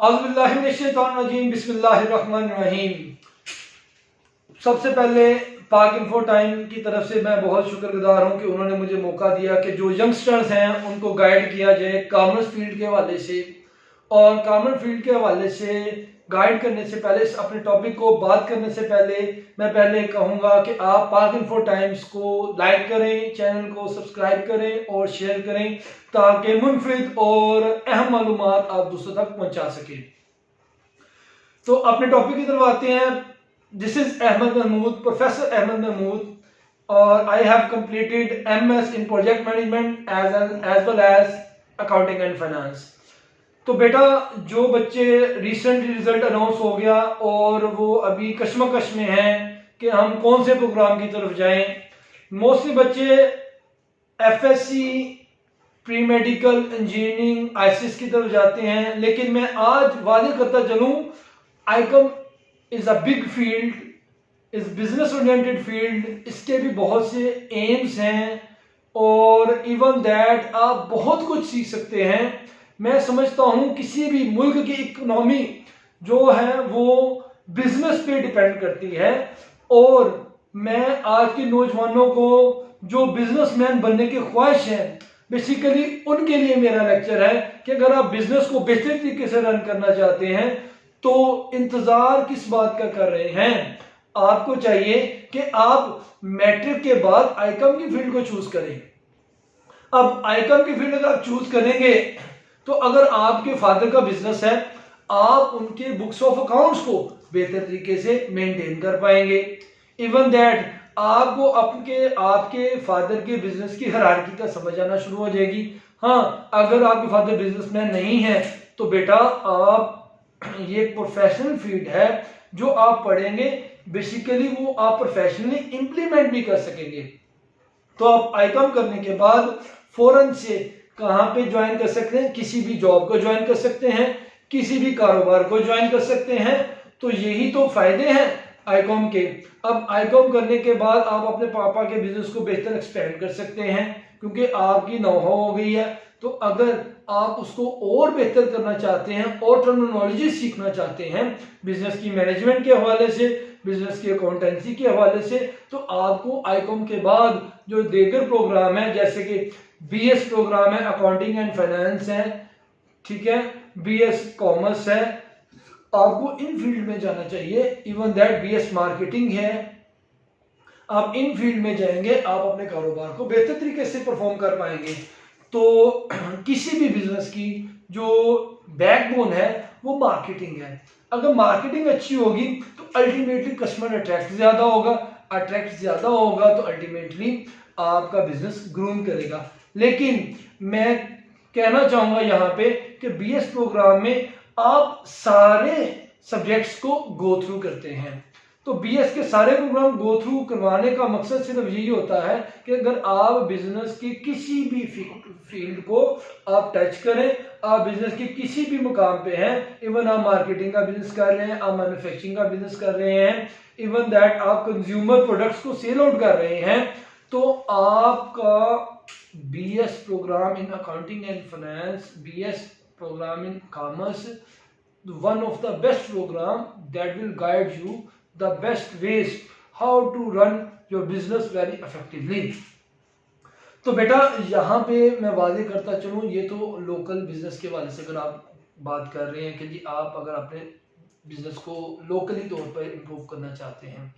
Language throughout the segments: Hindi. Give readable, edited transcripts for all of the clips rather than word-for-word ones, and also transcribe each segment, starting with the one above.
औज़ुबिल्लाहिमिनश्शैतानिर्रजीम बिस्मिल्लाहिर्रहमानिर्रहीम। सबसे पहले पाक इन्फो टाइम की तरफ से मैं बहुत शुक्रगुजार हूँ कि उन्होंने मुझे मौका दिया कि जो यंगस्टर्स हैं उनको गाइड किया जाए कॉमर्स फील्ड के हवाले से। और कॉमर्स फील्ड के हवाले से गाइड करने से पहले, अपने टॉपिक को बात करने से पहले, मैं पहले कहूँगा कि आप पाक इन्फो टाइम्स को लाइक करें, चैनल को सब्सक्राइब करें और शेयर करें ताकि मुनफिद और अहम मालूमात आप दूसरों तक पहुँचा सकें। तो अपने टॉपिक की तरफ आते हैं। This is Ahmed Mahmood, professor Ahmed Mahmood, और I have completed MS in project management as well as accounting and finance. तो बेटा, जो बच्चे रिसेंटली रिजल्ट अनाउंस हो गया और वो अभी कश्मकश में हैं कि हम कौन से प्रोग्राम की तरफ जाएं, मोस्टली बच्चे FSC, pre medical, engineering, ICS की तरफ जाते हैं। लेकिन मैं आज वादे करता चलूं, Icom is a big field, is business oriented field. इसके भी बहुत से एम्स हैं और इवन दैट आप बहुत कुछ सीख सकते हैं। मैं समझता हूं किसी भी मुल्क की इकोनॉमी जो है वो बिजनेस पे डिपेंड करती है। और मैं आज के नौजवानों को जो बिजनेसमैन बनने की ख्वाहिश है, बेसिकली उनके लिए मेरा लेक्चर है कि अगर आप बिजनेस को बेहतर तरीके से रन करना चाहते हैं तो इंतजार किस बात का कर रहे हैं। आपको चाहिए कि आप मैट्रिक के बाद आईकॉम की फील्ड को चूज करें। अब आईकॉम की फील्ड अगर आप चूज करेंगे तो अगर आपके फादर का बिजनेस है, आप उनके बुक्स ऑफ अकाउंट्स को बेहतर तरीके से मेंटेन कर पाएंगे। इवन दैट आपको आपके फादर के बिजनेस की हायरार्की का समझ आना शुरू हो जाएगी। हाँ, अगर आपके फादर बिजनेसमैन नहीं है तो बेटा आप, ये एक प्रोफेशनल फील्ड है जो आप पढ़ेंगे, बेसिकली वो आप प्रोफेशनली इंप्लीमेंट भी कर सकेंगे। तो आप आईकॉम करने के बाद फौरन से कहां पे ज्वाइन कर सकते हैं? किसी भी जॉब को ज्वाइन कर सकते हैं, किसी भी कारोबार को ज्वाइन कर सकते हैं। तो यही तो फायदे हैं आईकॉम के। अब आईकॉम करने के बाद आप अपने पापा के बिजनेस को बेहतर एक्सपेंड कर सकते हैं क्योंकि आपकी नो हाउ हो गई है। तो अगर आप उसको और बेहतर करना चाहते हैं और टर्मिनोलॉजी सीखना चाहते हैं बिजनेस की मैनेजमेंट के हवाले से, बिजनेस की अकाउंटेंसी के हवाले से, तो आपको आईकॉम के बाद जो दीगर प्रोग्राम है, जैसे कि BS प्रोग्राम है, अकाउंटिंग एंड फाइनेंस है, ठीक है, BS कॉमर्स है, आपको इन फील्ड में जाना चाहिए। इवन दैट BS मार्केटिंग है। आप इन फील्ड में जाएंगे, आप अपने कारोबार को बेहतर तरीके से परफॉर्म कर पाएंगे। तो किसी भी बिजनेस की जो बैकबोन है वो मार्केटिंग है। अगर मार्केटिंग अच्छी होगी तो अल्टीमेटली कस्टमर अट्रैक्ट ज्यादा होगा तो अल्टीमेटली आपका बिजनेस ग्रूम करेगा। लेकिन मैं कहना चाहूंगा यहाँ पे कि BS प्रोग्राम में आप सारे सब्जेक्ट्स को गो थ्रू करते हैं। तो BS के सारे प्रोग्राम गो थ्रू करवाने का मकसद सिर्फ यही होता है कि अगर आप बिजनेस की किसी भी फील्ड को आप टच करें, आप बिजनेस के किसी भी मुकाम पे हैं, इवन आप मार्केटिंग का बिजनेस कर रहे हैं, आप मैन्युफैक्चरिंग का बिजनेस कर रहे हैं, इवन दैट आप कंज्यूमर प्रोडक्ट्स को सेल आउट कर रहे हैं, तो आपका BS programme in accounting and finance, BS program in commerce, one of the best program that will guide you the best ways how to run your business very effectively। तो बेटा यहाँ पे मैं वादे करता चलूँ, ये तो लोकल बिजनेस के वाले से अगर आप बात कर रहे हैं कि जी आप अगर अपने बिजनेस को लोकली तौर पर इम्प्रूव करना चाहते हैं।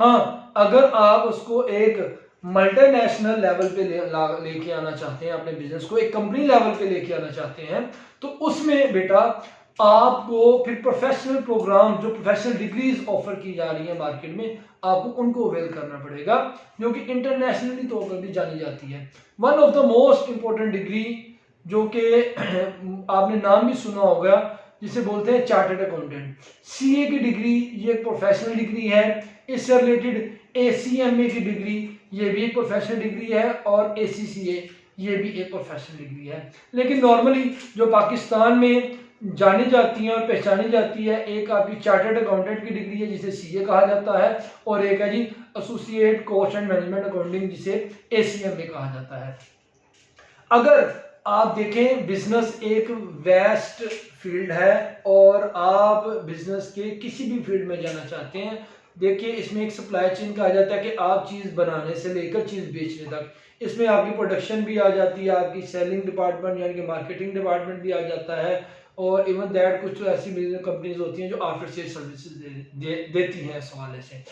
हाँ, अगर आप उसको एक मल्टीनेशनल लेवल पे लेके आना चाहते हैं, अपने बिजनेस को एक कंपनी लेवल पे लेके आना चाहते हैं, तो उसमें बेटा आपको फिर प्रोफेशनल प्रोग्राम, जो प्रोफेशनल डिग्रीज ऑफर की जा रही है मार्केट में, आपको उनको अवेल करना पड़ेगा, जो कि इंटरनेशनली तौर पर भी जानी जाती है। One of the most important degree जो कि आपने नाम भी सुना होगा, जिसे बोलते हैं चार्टर्ड अकाउंटेंट, CA की डिग्री, ये एक प्रोफेशनल डिग्री है। इससे रिलेटेड ACMA की डिग्री, ये भी एक प्रोफेशनल डिग्री है, और ACCA ये भी एक प्रोफेशनल डिग्री है। लेकिन नॉर्मली जो पाकिस्तान में जानी जाती है और पहचानी जाती है, एक आपकी चार्टर्ड अकाउंटेंट की डिग्री है जिसे CA कहा जाता है, और एक है जी associate cost and management accounting जिसे ACMA कहा जाता है। अगर आप देखें बिजनेस एक वेस्ट फील्ड है और आप बिजनेस के किसी भी फील्ड में जाना चाहते हैं, देखिए इसमें एक सप्लाई चेन कहा जाता है कि आप चीज़ बनाने से लेकर चीज़ बेचने तक, इसमें आपकी प्रोडक्शन भी आ जाती है, आपकी सेलिंग डिपार्टमेंट यानी कि मार्केटिंग डिपार्टमेंट भी आ जाता है, और इवन दैट कुछ तो ऐसी कंपनीज होती हैं जो आफ्टर सेल सर्विसेज देती हैं इस हवाले से।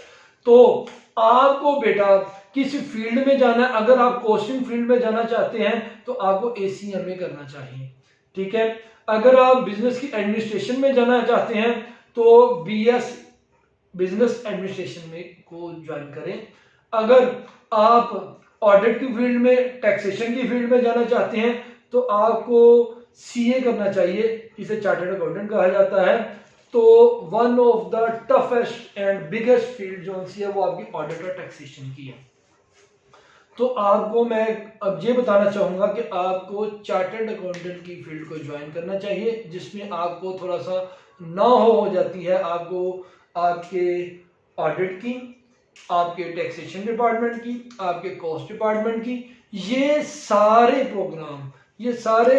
तो आपको बेटा किस फील्ड में जाना है, अगर आप कॉस्टिंग फील्ड में जाना चाहते हैं तो आपको ACMA करना चाहिए, ठीक है। अगर आप बिजनेस की एडमिनिस्ट्रेशन में जाना चाहते हैं तो BS बिजनेस एडमिनिस्ट्रेशन में को ज्वाइन करें। अगर आप ऑडिट की फील्ड में, टैक्सेशन की फील्ड में जाना चाहते हैं तो आपको CA करना चाहिए, जिसे चार्टर्ड अकाउंटेंट कहा जाता है। तो one of the toughest and biggest field जो सी है वो आपकी ऑडिट और टैक्सेशन की है। तो आपको मैं अब ये बताना चाहूँगा कि आपको चार्टर्ड अकाउंटेंट की फील्ड को ज्वाइन करना चाहिए, जिसमें आपको थोड़ा सा हो जाती है आपको आपके ऑडिट की, आपके टैक्सेशन डिपार्टमेंट की, आपके कॉस्ट डिपार्टमेंट की, ये सारे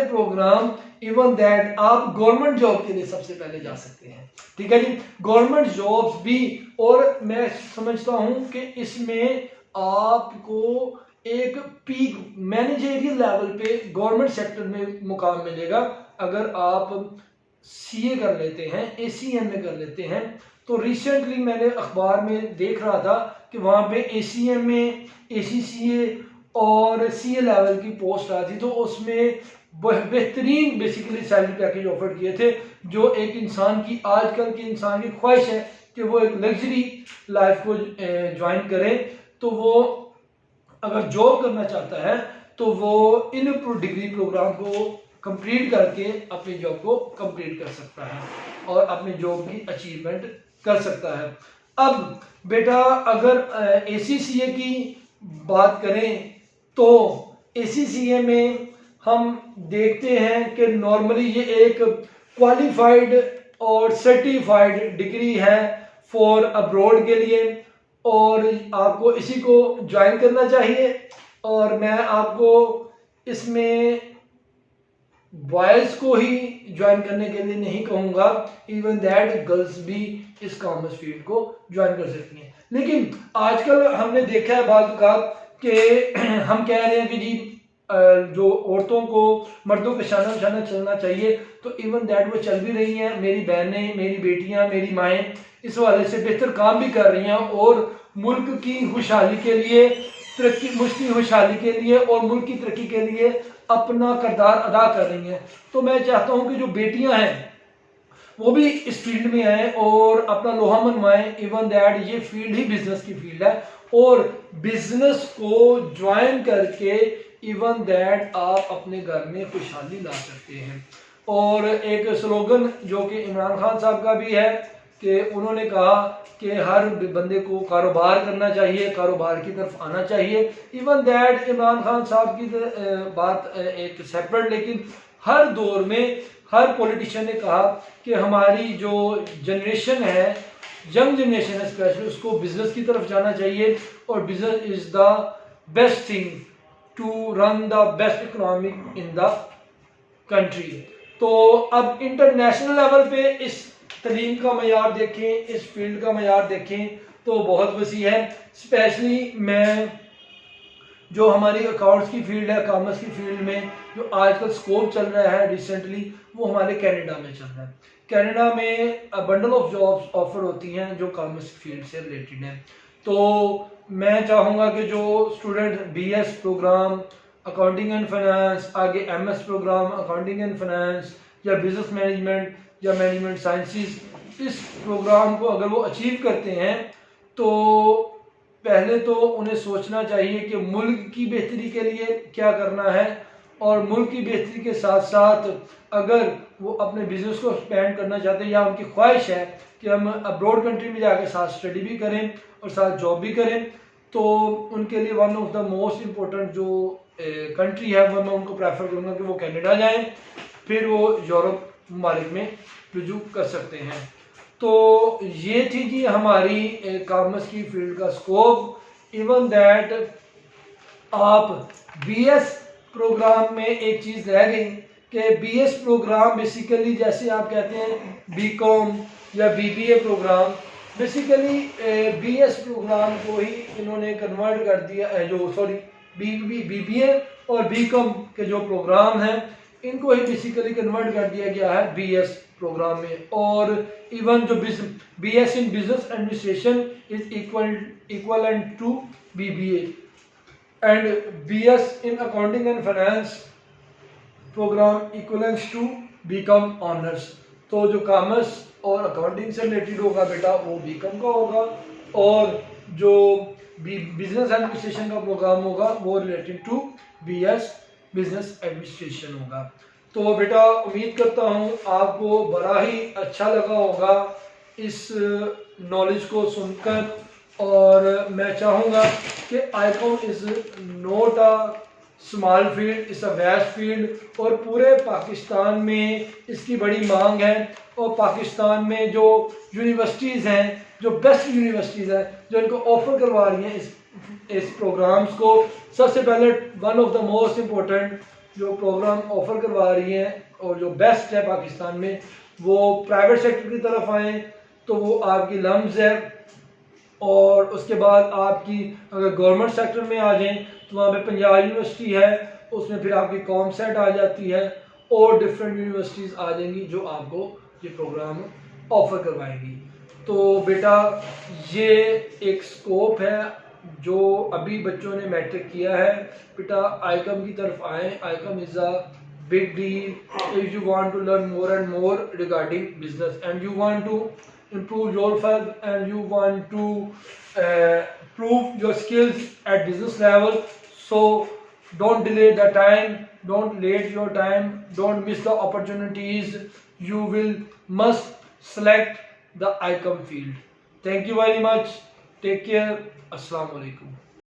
प्रोग्राम इवन दैट आप गवर्नमेंट जॉब के लिए सबसे पहले जा सकते हैं, ठीक है जी। गवर्नमेंट जॉब्स भी, और मैं समझता हूं कि इसमें आपको एक पीक मैनेजरियल लेवल पे गवर्नमेंट सेक्टर में मुकाम मिलेगा अगर आप CA कर लेते हैं, ACMA कर लेते हैं। तो रिसेंटली मैंने अखबार में देख रहा था कि वहाँ पे ACMA, ACCA और CA लेवल की पोस्ट आई थी, तो उसमें बेहतरीन बेसिकली सैलरी पैकेज ऑफर किए थे, जो एक इंसान की, आजकल के इंसान की ख्वाहिश है कि वो एक लग्जरी लाइफ को ज्वाइन करे। तो वो अगर जॉब करना चाहता है तो वो इन डिग्री प्रोग्राम को कंप्लीट करके अपनी जॉब को कंप्लीट कर सकता है और अपनी जॉब की अचीवमेंट कर सकता है। अब बेटा अगर ACCA की बात करें तो ACCA में हम देखते हैं कि नॉर्मली ये एक क्वालिफाइड और सर्टिफाइड डिग्री है फॉर अब्रॉड के लिए, और आपको इसी को ज्वाइन करना चाहिए। और मैं आपको इसमें बॉयज को ही ज्वाइन करने के लिए नहीं कहूँगा, इवन दैट गर्ल्स भी इस कॉमर्स फील्ड को ज्वाइन कर सकती हैं। लेकिन आजकल हमने देखा है बात का कि हम कह रहे हैं कि जी जो औरतों को मर्दों के शाना शाना चलना चाहिए, तो इवन दैट वो चल भी रही हैं। मेरी बहनें, मेरी बेटियां, मेरी माएँ इस वाले से बेहतर काम भी कर रही हैं और मुल्क की खुशहाली के लिए, मुल्क की खुशहाली के लिए और मुल्क की तरक्की के लिए अपना किरदार अदा कर रही हैं। तो मैं चाहता हूं कि जो बेटियां हैं वो भी इस फील्ड में आए और अपना लोहा मनवाएं। इवन दैट ये फील्ड ही बिजनेस की फील्ड है और बिजनेस को ज्वाइन करके इवन दैट आप अपने घर में खुशहाली ला सकते हैं। और एक स्लोगन जो कि इमरान खान साहब का भी है कि उन्होंने कहा कि हर बंदे को कारोबार करना चाहिए, कारोबार की तरफ आना चाहिए। इवन दैट इमरान खान साहब की बात एक सेपरेट, लेकिन हर दौर में हर पॉलिटिशियन ने कहा कि हमारी जो जनरेशन है, यंग जनरेशन है स्पेशली, उसको बिजनेस की तरफ जाना चाहिए और business is the best thing to run the best economic in the country. तो अब इंटरनेशनल लेवल पे इस तलीम का मयार देखें, इस फील्ड का मयार देखें तो बहुत वसी है। स्पेशली मैं जो हमारी अकाउंट्स की फील्ड है, कॉमर्स की फील्ड में जो आजकल स्कोप चल रहा है रिसेंटली, वो हमारे कनाडा में चल रहा है। कनाडा में बंडल ऑफ जॉब्स ऑफर होती हैं जो कॉमर्स फील्ड से रिलेटेड हैं। तो मैं चाहूँगा कि जो student BS programme accounting and finance, आगे MS programme accounting and finance या बिजनेस मैनेजमेंट या मैनेजमेंट साइंसेस, इस प्रोग्राम को अगर वो अचीव करते हैं तो पहले तो उन्हें सोचना चाहिए कि मुल्क की बेहतरी के लिए क्या करना है, और मुल्क की बेहतरी के साथ साथ अगर वो अपने बिजनेस को एक्सपेंड करना चाहते हैं या उनकी ख्वाहिश है कि हम अब्रॉड कंट्री में जाकर साथ स्टडी भी करें और साथ जॉब भी करें, तो उनके लिए one of the most important जो कंट्री है वो मैं उनको प्रेफर करूँगा कि वो कनाडा जाएं, फिर वो यूरोप ममालिक में रुजू कर सकते हैं। तो ये थी जी हमारी कॉमर्स की फील्ड का स्कोप। इवन दैट आप BS प्रोग्राम में एक चीज़ रह गई कि बीएस प्रोग्राम बेसिकली जैसे आप कहते हैं बीकॉम या BBA programme, basically BS programme को ही इन्होंने कन्वर्ट कर दिया है, जो सॉरी बीबीए और बीकॉम के जो प्रोग्राम हैं इनको ही बेसिकली कन्वर्ट कर दिया गया है बीएस प्रोग्राम में। और इवन जो BS in business administration is equivalent to BBA and BS in accounting and finance programme equivalence to BCom honours. तो जो कॉमर्स और अकाउंटिंग से रिलेटेड होगा बेटा वो बीकॉम का होगा, और जो बिजनेस एडमिनिस्ट्रेशन का प्रोग्राम होगा वो related to BS business administration होगा। तो बेटा उम्मीद करता हूँ आपको बड़ा ही अच्छा लगा होगा इस नॉलेज को सुनकर, और मैं चाहूँगा कि ICom is not a small field, is a vast field, और पूरे पाकिस्तान में इसकी बड़ी मांग है। और पाकिस्तान में जो यूनिवर्सिटीज़ हैं, जो बेस्ट यूनिवर्सिटीज़ हैं, जो इनको ऑफ़र करवा रही हैं इस प्रोग्राम्स को, सबसे पहले one of the most important जो प्रोग्राम ऑफ़र करवा रही हैं और जो बेस्ट है पाकिस्तान में, वो प्राइवेट सेक्टर की तरफ आएँ तो वो आपकी लम्स है, और उसके बाद आपकी अगर गवर्नमेंट सेक्टर में आ जाएं तो वहाँ पे पंजाब यूनिवर्सिटी है, उसमें फिर आपकी कॉमसेट आ जाती है, और डिफरेंट यूनिवर्सिटीज़ आ जाएंगी जो आपको ये प्रोग्राम ऑफ़र करवाएंगी। तो बेटा ये एक स्कोप है जो अभी बच्चों ने मैट्रिक किया है, बेटा आईकॉम की तरफ आएँ। Icom is a big deal if you want to learn more and more regarding business and you want to improve yourself and you want to prove your skills at business level. So don't delay the time, don't late your time, don't miss the opportunities. You will must select the ICOM field. Thank you very much. Take care. Assalamu alaikum.